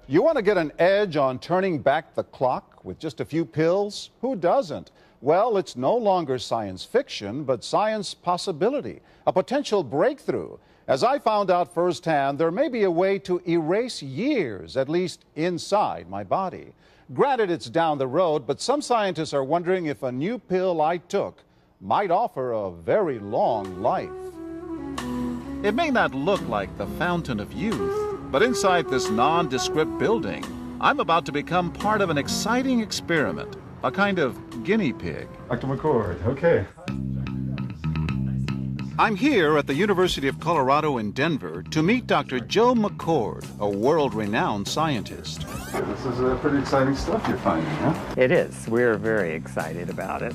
You want to get an edge on turning back the clock with just a few pills? Who doesn't? Well, it's no longer science fiction, but science possibility, a potential breakthrough. As I found out firsthand, there may be a way to erase years, at least inside my body. Granted, it's down the road, but some scientists are wondering if a new pill I took might offer a very long life. It may not look like the fountain of youth, but inside this nondescript building, I'm about to become part of an exciting experiment, a kind of guinea pig. Dr. McCord, okay. I'm here at the University of Colorado in Denver to meet Dr. Joe McCord, a world-renowned scientist. This is pretty exciting stuff you're finding, huh? It is. We're very excited about it.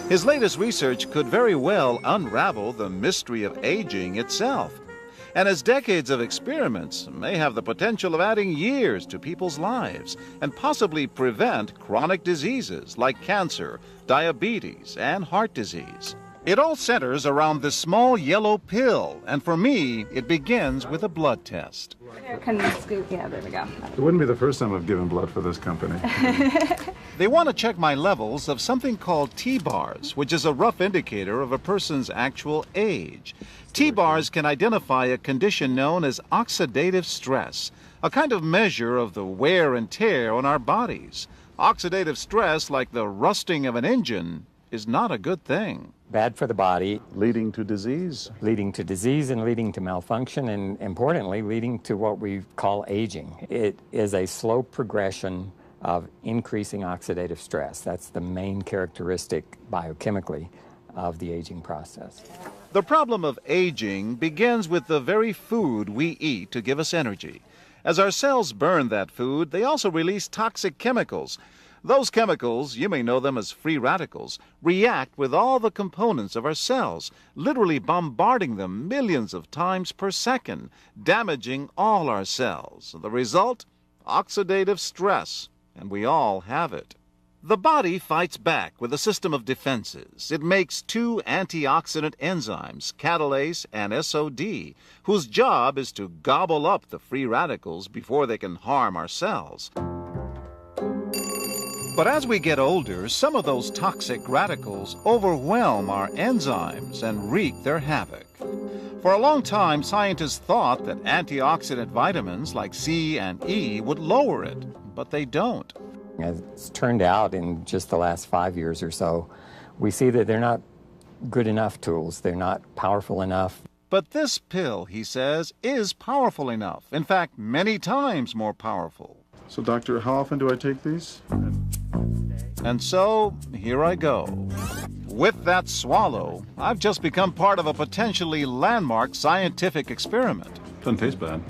His latest research could very well unravel the mystery of aging itself. And his decades of experiments may have the potential of adding years to people's lives and possibly prevent chronic diseases like cancer, diabetes, and heart disease. It all centers around this small yellow pill, and for me, it begins with a blood test. Can we scoop? Yeah, there we go. It wouldn't be the first time I've given blood for this company. They want to check my levels of something called T-bars, which is a rough indicator of a person's actual age. T-bars can identify a condition known as oxidative stress, a kind of measure of the wear and tear on our bodies. Oxidative stress, like the rusting of an engine, is not a good thing. Bad for the body. Leading to disease. Leading to disease and leading to malfunction, and importantly, leading to what we call aging. It is a slow progression of increasing oxidative stress. That's the main characteristic biochemically of the aging process. The problem of aging begins with the very food we eat to give us energy. As our cells burn that food, they also release toxic chemicals. Those chemicals, you may know them as free radicals, react with all the components of our cells, literally bombarding them millions of times per second, damaging all our cells. The result? Oxidative stress, and we all have it. The body fights back with a system of defenses. It makes two antioxidant enzymes, catalase and SOD, whose job is to gobble up the free radicals before they can harm our cells. But as we get older, some of those toxic radicals overwhelm our enzymes and wreak their havoc. For a long time, scientists thought that antioxidant vitamins like C and E would lower it, but they don't. As it's turned out in just the last 5 years or so, we see that they're not good enough tools. They're not powerful enough. But this pill, he says, is powerful enough. In fact, many times more powerful. So, doctor, how often do I take these? And so, here I go. With that swallow, I've just become part of a potentially landmark scientific experiment. Doesn't taste bad.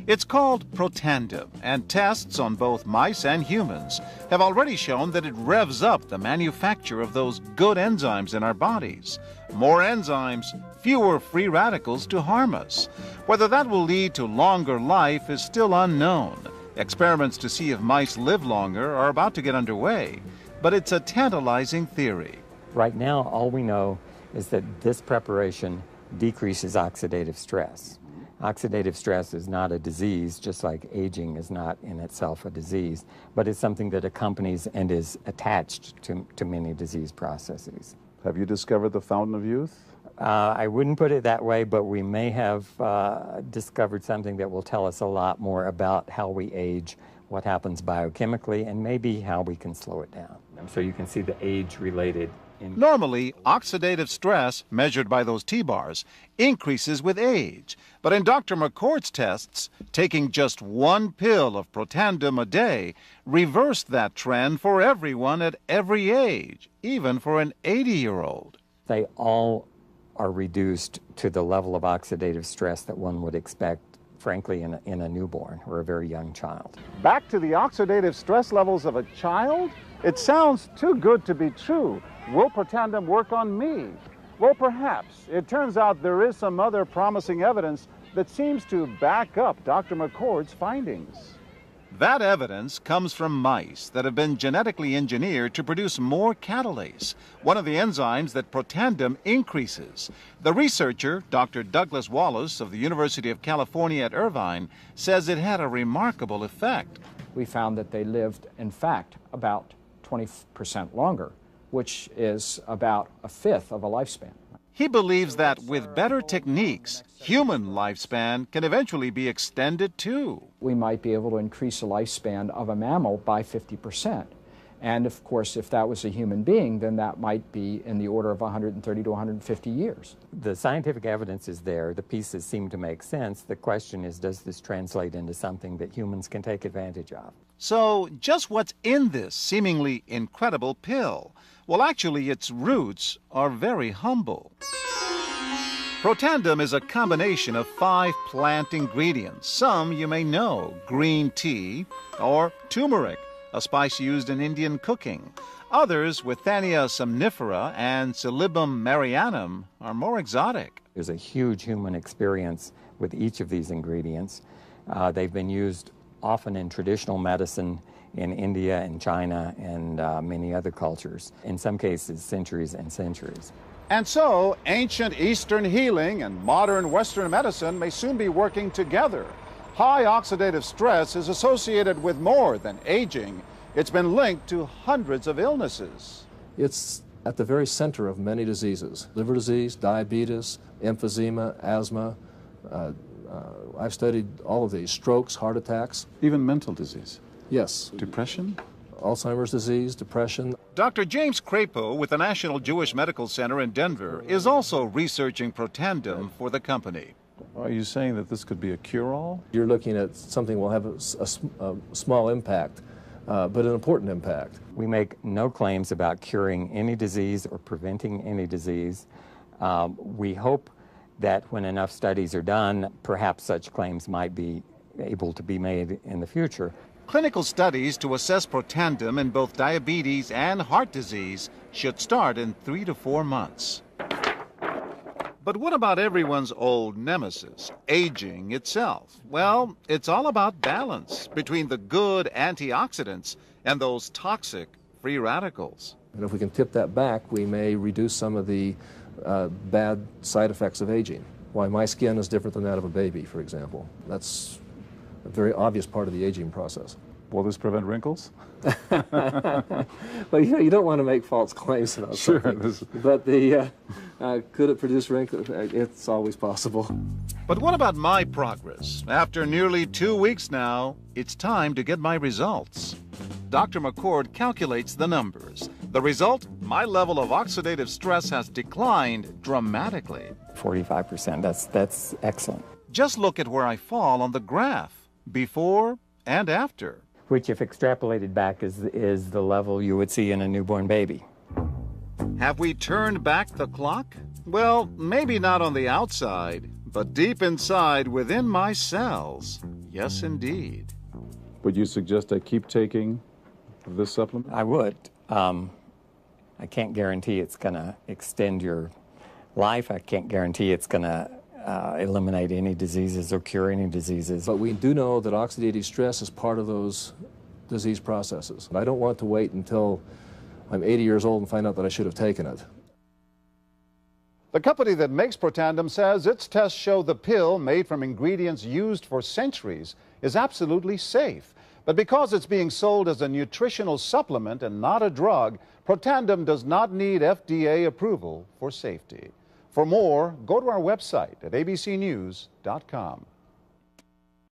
It's called Protandim, and tests on both mice and humans have already shown that it revs up the manufacture of those good enzymes in our bodies. More enzymes, fewer free radicals to harm us. Whether that will lead to longer life is still unknown. Experiments to see if mice live longer are about to get underway, but it's a tantalizing theory. Right now, all we know is that this preparation decreases oxidative stress. Oxidative stress is not a disease, just like aging is not in itself a disease, but it's something that accompanies and is attached to many disease processes. Have you discovered the fountain of youth? I wouldn't put it that way, but we may have discovered something that will tell us a lot more about how we age, what happens biochemically, and maybe how we can slow it down. So you can see the age-related. Normally, oxidative stress, measured by those T-bars, increases with age. But in Dr. McCord's tests, taking just one pill of Protandim a day reversed that trend for everyone at every age, even for an 80-year-old. They all are reduced to the level of oxidative stress that one would expect, frankly, in a newborn or a very young child. Back to the oxidative stress levels of a child? It sounds too good to be true. Will Protandim work on me? Well, perhaps. It turns out there is some other promising evidence that seems to back up Dr. McCord's findings. That evidence comes from mice that have been genetically engineered to produce more catalase, one of the enzymes that Protandim increases. The researcher, Dr. Douglas Wallace of the University of California at Irvine, says it had a remarkable effect. We found that they lived, in fact, about 20% longer, which is about a fifth of a lifespan. He believes that with better techniques, human lifespan can eventually be extended too. We might be able to increase the lifespan of a mammal by 50%. And of course, if that was a human being, then that might be in the order of 130 to 150 years. The scientific evidence is there. The pieces seem to make sense. The question is, does this translate into something that humans can take advantage of? So, just what's in this seemingly incredible pill? Well, actually, its roots are very humble. Protandim is a combination of 5 plant ingredients. Some you may know: green tea or turmeric, a spice used in Indian cooking. Others, Withania somnifera and Silybum marianum, are more exotic. There's a huge human experience with each of these ingredients. They've been used often in traditional medicine in India and China and many other cultures, in some cases centuries and centuries. And so, ancient Eastern healing and modern Western medicine may soon be working together. High oxidative stress is associated with more than aging. It's been linked to hundreds of illnesses. It's at the very center of many diseases: liver disease, diabetes, emphysema, asthma. I've studied all of these: strokes, heart attacks. Even mental disease? Yes. Depression? Alzheimer's disease, depression. Dr. James Crapo with the National Jewish Medical Center in Denver is also researching Protandim for the company. Are you saying that this could be a cure-all? You're looking at something that will have a small impact, but an important impact. We make no claims about curing any disease or preventing any disease. We hope that when enough studies are done, perhaps such claims might be able to be made in the future. Clinical studies to assess Protandim in both diabetes and heart disease should start in 3 to 4 months. But what about everyone's old nemesis, aging itself? Well, it's all about balance between the good antioxidants and those toxic free radicals. And if we can tip that back, we may reduce some of the bad side effects of aging. Why my skin is different than that of a baby, for example. That's a very obvious part of the aging process. Will this prevent wrinkles? Well, you don't want to make false claims about something. But could it produce wrinkles? It's always possible. But what about my progress? After nearly 2 weeks now, it's time to get my results. Dr. McCord calculates the numbers. The result? My level of oxidative stress has declined dramatically. 45%, that's excellent. Just look at where I fall on the graph, before and after. Which, if extrapolated back, is the level you would see in a newborn baby. Have we turned back the clock? Well, maybe not on the outside, but deep inside within my cells. Yes, indeed. Would you suggest I keep taking this supplement? I would. I can't guarantee it's going to extend your life. I can't guarantee it's going to eliminate any diseases or cure any diseases. But we do know that oxidative stress is part of those disease processes. I don't want to wait until I'm 80 years old and find out that I should have taken it. The company that makes Protandim says its tests show the pill, made from ingredients used for centuries, is absolutely safe. But because it's being sold as a nutritional supplement and not a drug, Protandim does not need FDA approval for safety. For more, go to our website at abcnews.com.